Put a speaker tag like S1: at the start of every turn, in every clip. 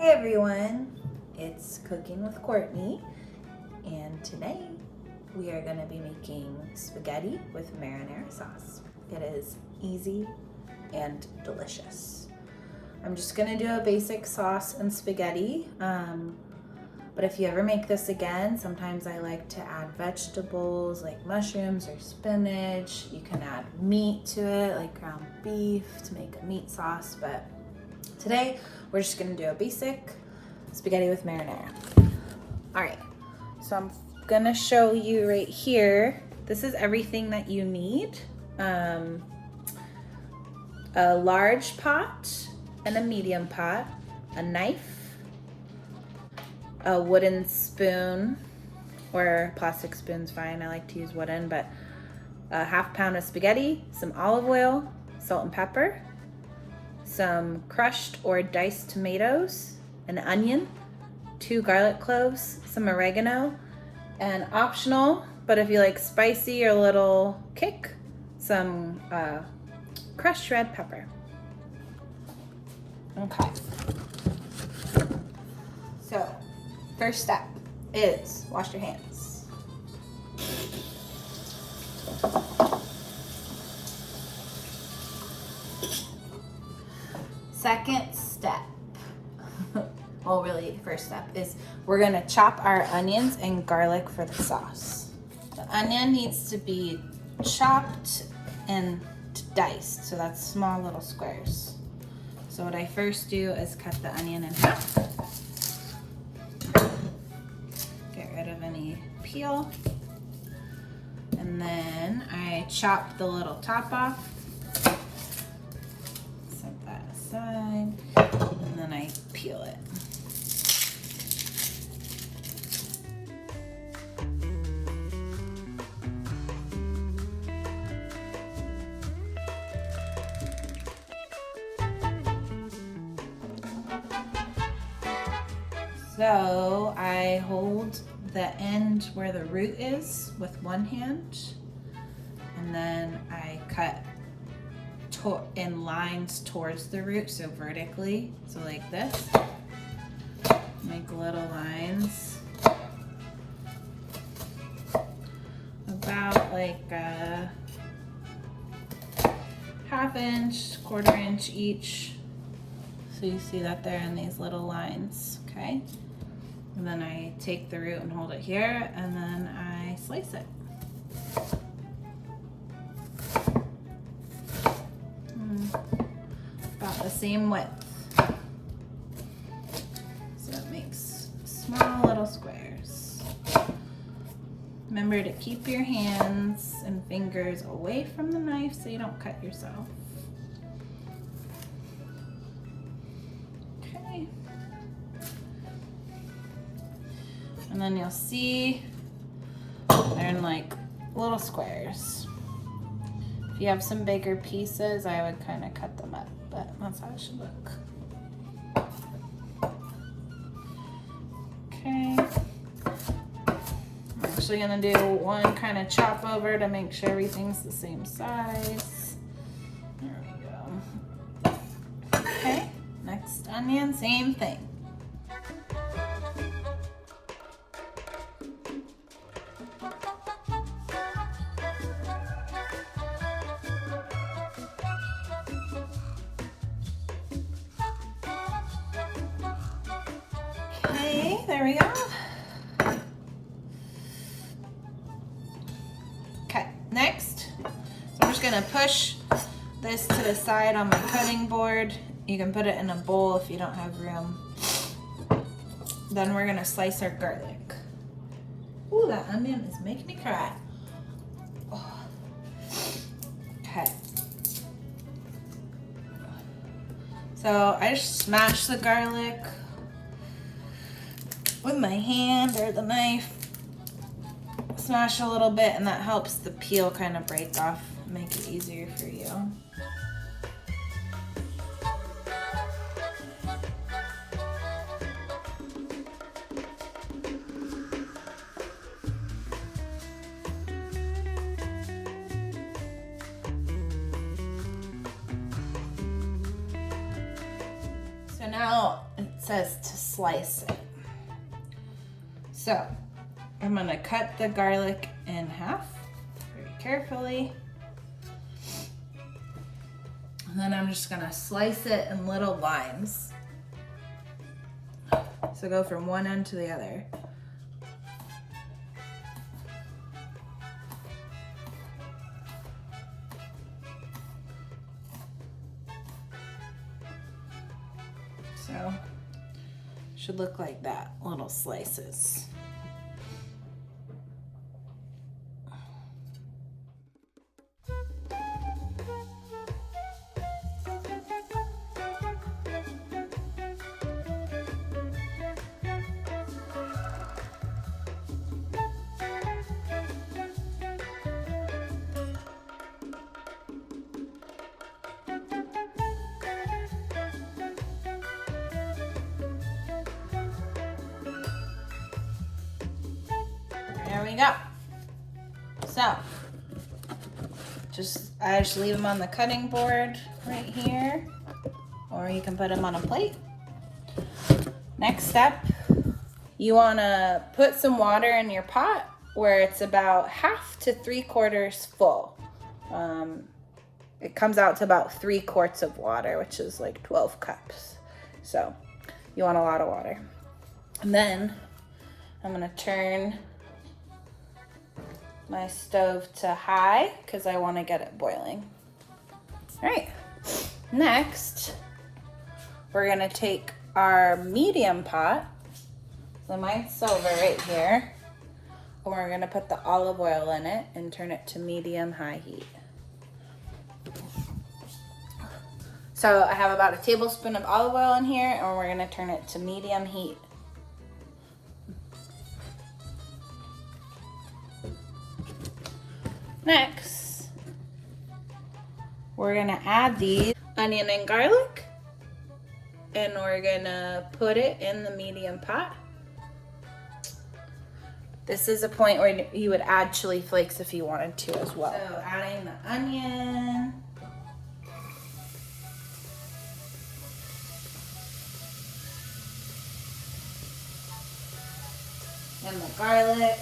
S1: Hey everyone, it's Cooking with Courtney, and today we are going to be making spaghetti with marinara sauce. It is easy and delicious. I'm just going to do a basic sauce and spaghetti, but if you ever make this again, sometimes I like to add vegetables like mushrooms or spinach. You can add meat to it, like ground beef, to make a meat sauce, but today we're just gonna do a basic spaghetti with marinara. All right, so I'm gonna show you right here. This is everything that you need. A large pot and a medium pot, a knife, a wooden spoon, or plastic spoon's fine. I like to use wooden, but a half pound of spaghetti, some olive oil, salt and pepper, some crushed or diced tomatoes, an onion, 2 garlic cloves, some oregano, and optional, but if you like spicy or a little kick, some crushed red pepper. Okay. So, first step is wash your hands. Second step, well really first step is we're gonna chop our onions and garlic for the sauce. The onion needs to be chopped and diced, so that's small little squares. So what I first do is cut the onion in half. Get rid of any peel. And then I chop the little top off. Side, and then I peel it. So I hold the end where the root is with one hand, and then I cut in lines towards the root, so vertically, so like this. Make little lines about like a ½ inch, ¼ inch each, so you see that they're in these little lines. Okay, and then I take the root and hold it here, and then I slice it. About the same width. So it makes small little squares. Remember to keep your hands and fingers away from the knife so you don't cut yourself. Okay. And then you'll see they're in like little squares. If you have some bigger pieces, I would kind of cut them up, but that's how it should look. Okay. I'm actually gonna do one kind of chop over to make sure everything's the same size. There we go. Okay, next onion, same thing. Okay, there we go. Okay, next, so I'm just gonna push this to the side on my cutting board. You can put it in a bowl if you don't have room. Then we're gonna slice our garlic. Ooh, that onion is making me cry. Oh. Okay. So I just smash the garlic with my hand or the knife. Smash a little bit, and that helps the peel kind of break off, make it easier for you. So now says to slice it. So I'm gonna cut the garlic in half very carefully. And then I'm just gonna slice it in little lines. So go from one end to the other. So should look like that, little slices. There we go. So, I just leave them on the cutting board right here, or you can put them on a plate. Next step, you want to put some water in your pot where it's about 1/2 to 3/4 full. It comes out to about 3 quarts of water, which is like 12 cups. So you want a lot of water. And then I'm gonna turn my stove to high because I want to get it boiling. All right, next we're gonna take our medium pot, so mine's silver right here, and we're gonna put the olive oil in it and turn it to medium-high heat. So I have about a tablespoon of olive oil in here, and we're gonna turn it to medium heat. Next, we're gonna add the onion and garlic, and we're gonna put it in the medium pot. This is a point where you would add chili flakes if you wanted to as well. So adding the onion. And the garlic.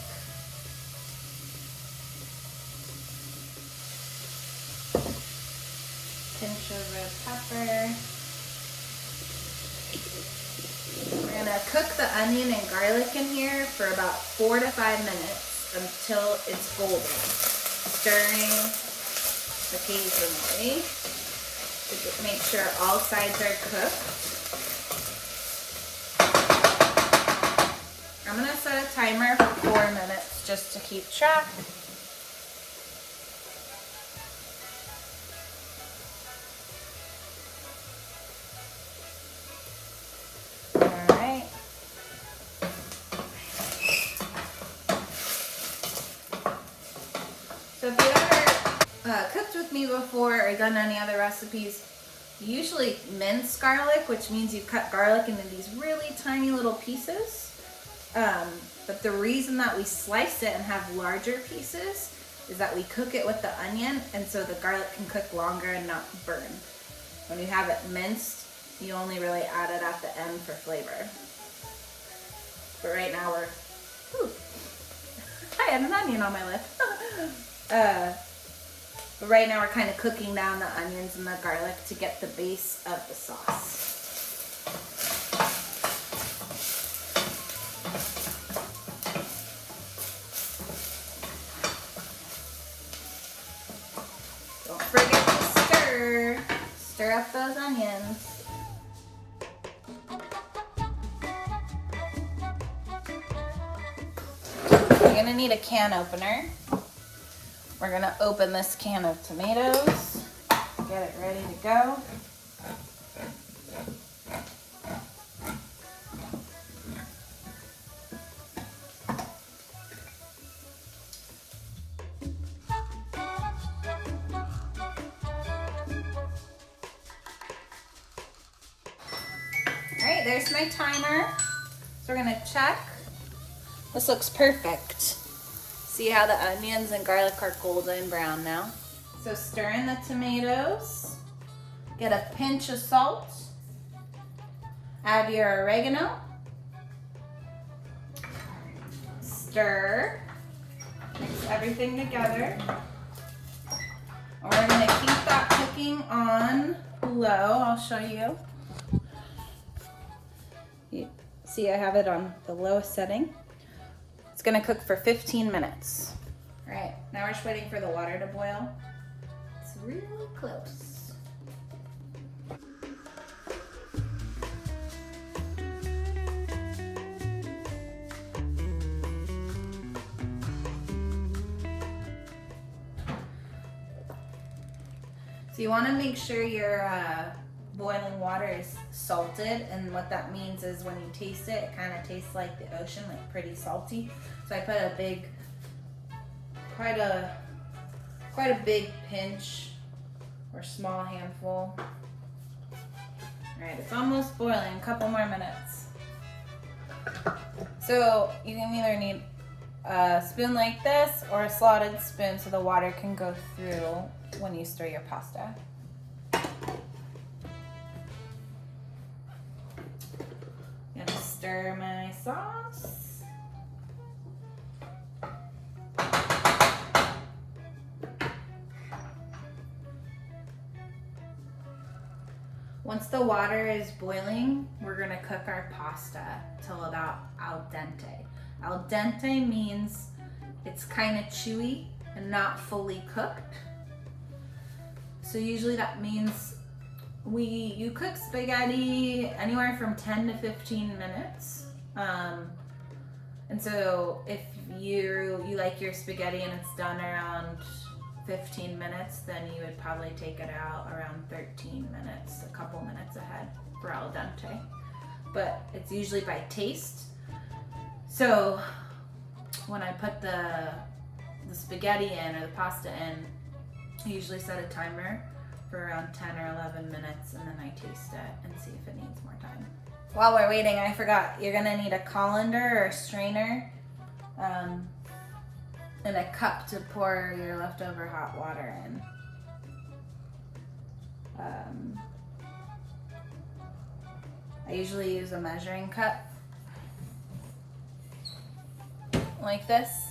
S1: Pinch of red pepper. We're gonna cook the onion and garlic in here for about 4 to 5 minutes until it's golden, stirring occasionally to make sure all sides are cooked. I'm gonna set a timer for 4 minutes just to keep track. So if you've ever cooked with me before or done any other recipes, you usually mince garlic, which means you cut garlic into these really tiny little pieces. But the reason that we slice it and have larger pieces is that we cook it with the onion, and so the garlic can cook longer and not burn. When you have it minced, you only really add it at the end for flavor. But right now I had an onion on my lip. But right now we're kind of cooking down the onions and the garlic to get the base of the sauce. Don't forget to stir up those onions. You're gonna need a can opener. We're gonna open this can of tomatoes, get it ready to go. All right, there's my timer. So we're gonna check. This looks perfect. See how the onions and garlic are golden brown now? So stir in the tomatoes, get a pinch of salt, Add your oregano. Stir. Mix everything together. We're going to keep that cooking on low. I'll show you. You see I have it on the lowest setting. It's going to cook for 15 minutes. All right, now we're just waiting for the water to boil. It's really close. So you want to make sure your boiling water is salted, and what that means is when you taste it, it kind of tastes like the ocean, like pretty salty. So I put a big, quite a big pinch or small handful. All right, it's almost boiling, a couple more minutes. So you can either need a spoon like this or a slotted spoon so the water can go through when you stir your pasta. I'm gonna stir my sauce. Once the water is boiling, we're gonna cook our pasta till about al dente. Al dente means it's kind of chewy and not fully cooked. So usually that means you cook spaghetti anywhere from 10 to 15 minutes. And so if you like your spaghetti and it's done around 15 minutes, then you would probably take it out around 13 minutes, a couple minutes ahead for al dente. But it's usually by taste. So when I put the spaghetti in or the pasta in, I usually set a timer for around 10 or 11 minutes, and then I taste it and see if it needs more time. While we're waiting, I forgot, you're gonna need a colander or a strainer and a cup to pour your leftover hot water in. I usually use a measuring cup like this.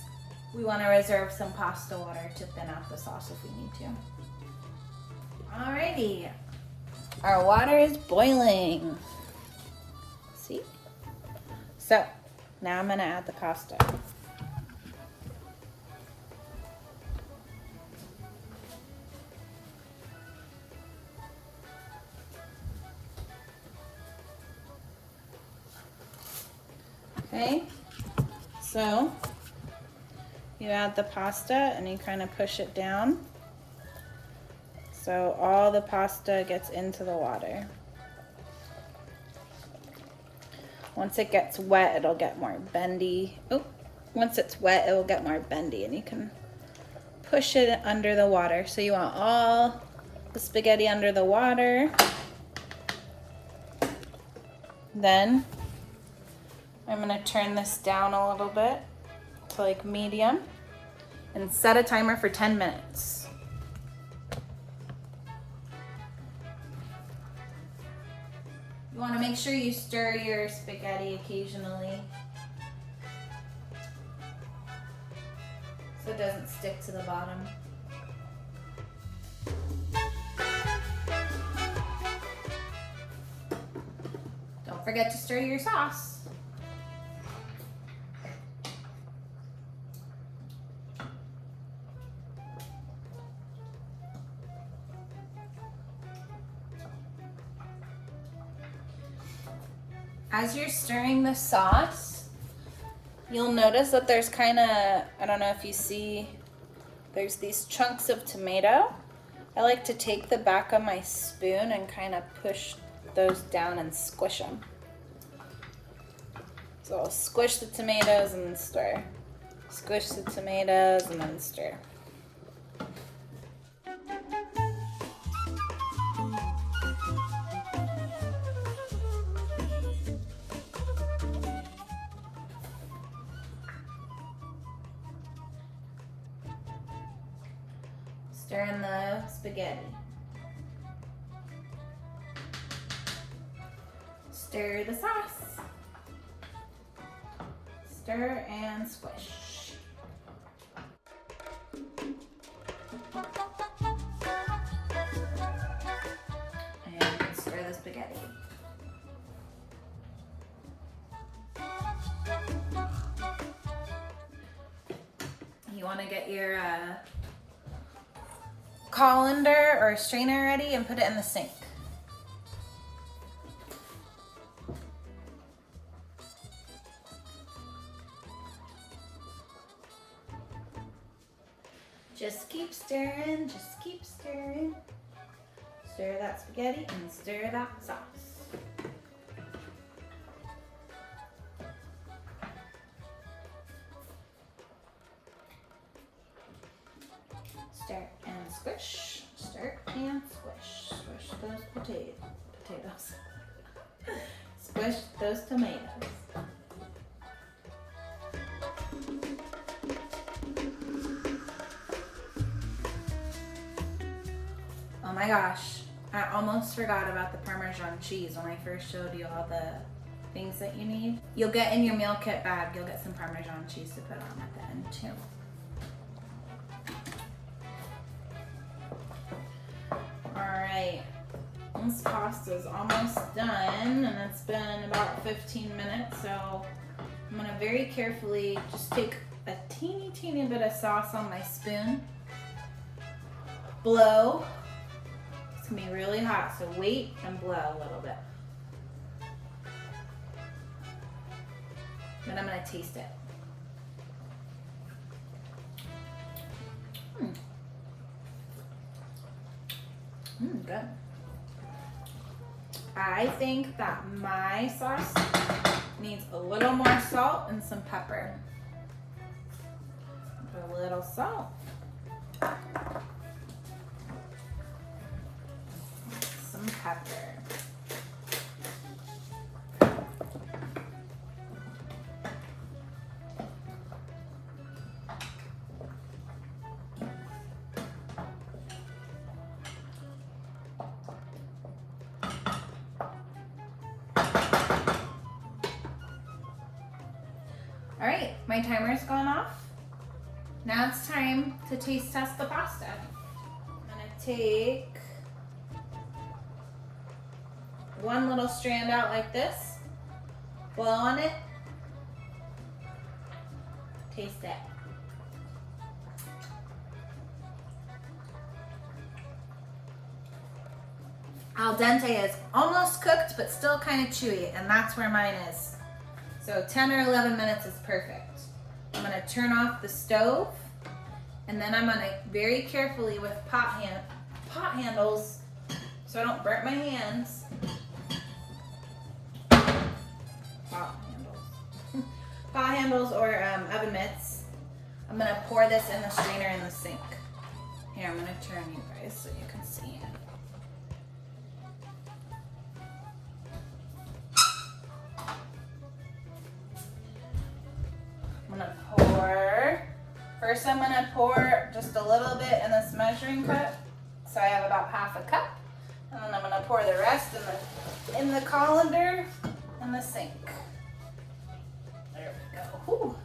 S1: We want to reserve some pasta water to thin out the sauce if we need to. Alrighty, our water is boiling. See? So now I'm gonna add the pasta. Okay, so you add the pasta and you kind of push it down so all the pasta gets into the water. Once it gets wet, it'll get more bendy. Oh, once it's wet, it will get more bendy, and you can push it under the water. So you want all the spaghetti under the water. Then I'm gonna turn this down a little bit to like medium and set a timer for 10 minutes. You wanna make sure you stir your spaghetti occasionally so it doesn't stick to the bottom. Don't forget to stir your sauce. As you're stirring the sauce, you'll notice that there's kind of, I don't know if you see, there's these chunks of tomato. I like to take the back of my spoon and kind of push those down and squish them. So I'll squish the tomatoes and then stir. Squish the tomatoes and then stir. Stir in the spaghetti. stir the sauce. Stir and squish. And stir the spaghetti. You want to get your colander or strainer ready and put it in the sink. Just keep stirring, just keep stirring. Stir that spaghetti and stir that sauce. Stir and squish, stir and squish. Squish those potatoes. Squish those tomatoes. Oh my gosh, I almost forgot about the Parmesan cheese when I first showed you all the things that you need. You'll get in your meal kit bag, you'll get some Parmesan cheese to put on at the end too. Alright, this pasta is almost done and it's been about 15 minutes, so I'm gonna very carefully just take a teeny bit of sauce on my spoon, blow. It's gonna be really hot, so wait and blow a little bit. Then I'm gonna taste it. Good. I think that my sauce needs a little more salt and some pepper. Put a little salt. Some pepper. All right, my timer's gone off. Now it's time to taste test the pasta. I'm gonna take one little strand out like this, blow on it, taste it. Al dente is almost cooked, but still kind of chewy, and that's where mine is. So 10 or 11 minutes is perfect. I'm gonna turn off the stove, and then I'm gonna very carefully with pot handles, so I don't burn my hands. Pot handles or oven mitts. I'm gonna pour this in the strainer in the sink. Here, I'm gonna turn you guys so you can see it. First I'm going to pour just a little bit in this measuring cup, so I have about half a cup, and then I'm going to pour the rest in the colander in the sink. There we go. Whew.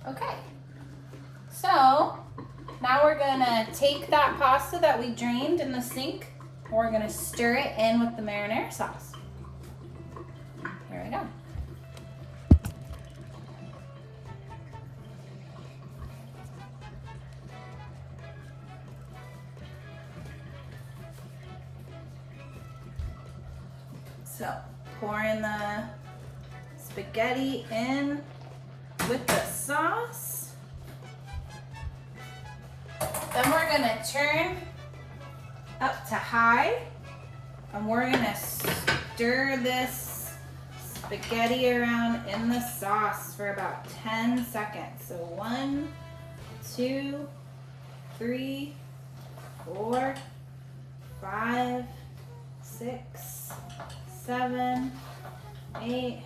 S1: Okay, so now we're going to take that pasta that we drained in the sink, and we're going to stir it in with the marinara sauce. Here we go. So, pouring the spaghetti in with the sauce. Then we're gonna turn up to high, and we're gonna stir this spaghetti around in the sauce for about 10 seconds. So 1, 2, 3, 4, 5, 6, 7, 8,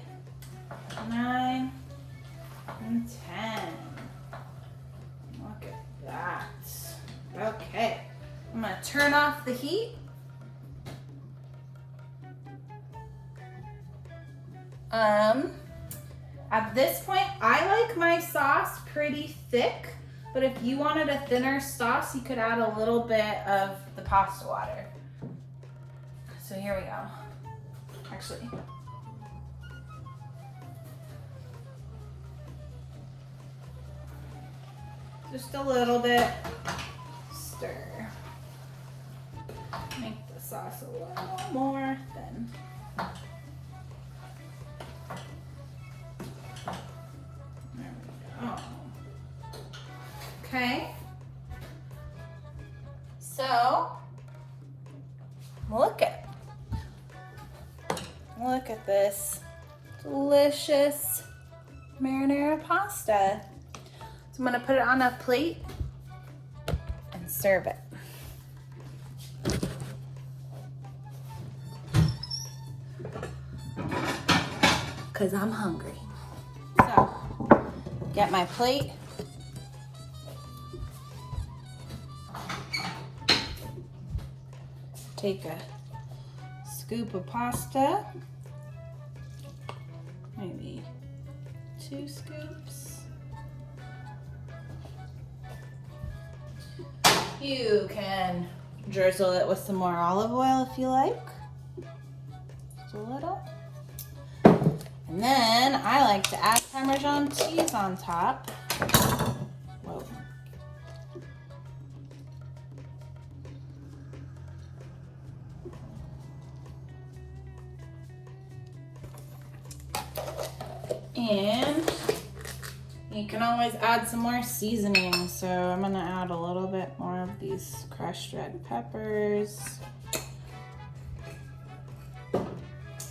S1: 9, and 10. Look at that. Okay, I'm gonna gonna turn off the heat. At this point, I like my sauce pretty thick, but if you wanted a thinner sauce, you could add a little bit of the pasta water. So here we go. Actually, just a little bit. Stir. Make the sauce a little more thin. There we go. Okay. So, look at this delicious marinara pasta. So I'm gonna put it on a plate and serve it. Cause I'm hungry. So, get my plate. Take a scoop of pasta, maybe 2 scoops. You can drizzle it with some more olive oil if you like, just a little. And then I like to add Parmesan cheese on top. Whoa. And you can always add some more seasoning. So I'm gonna add a little bit more of these crushed red peppers.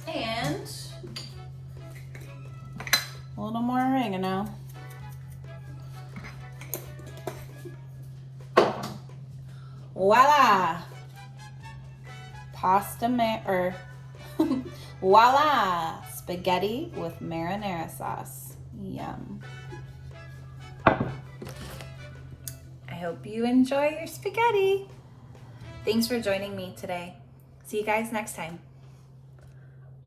S1: And a little more oregano. Voila! Voila! Spaghetti with marinara sauce. Yum. I hope you enjoy your spaghetti. Thanks for joining me today. See you guys next time.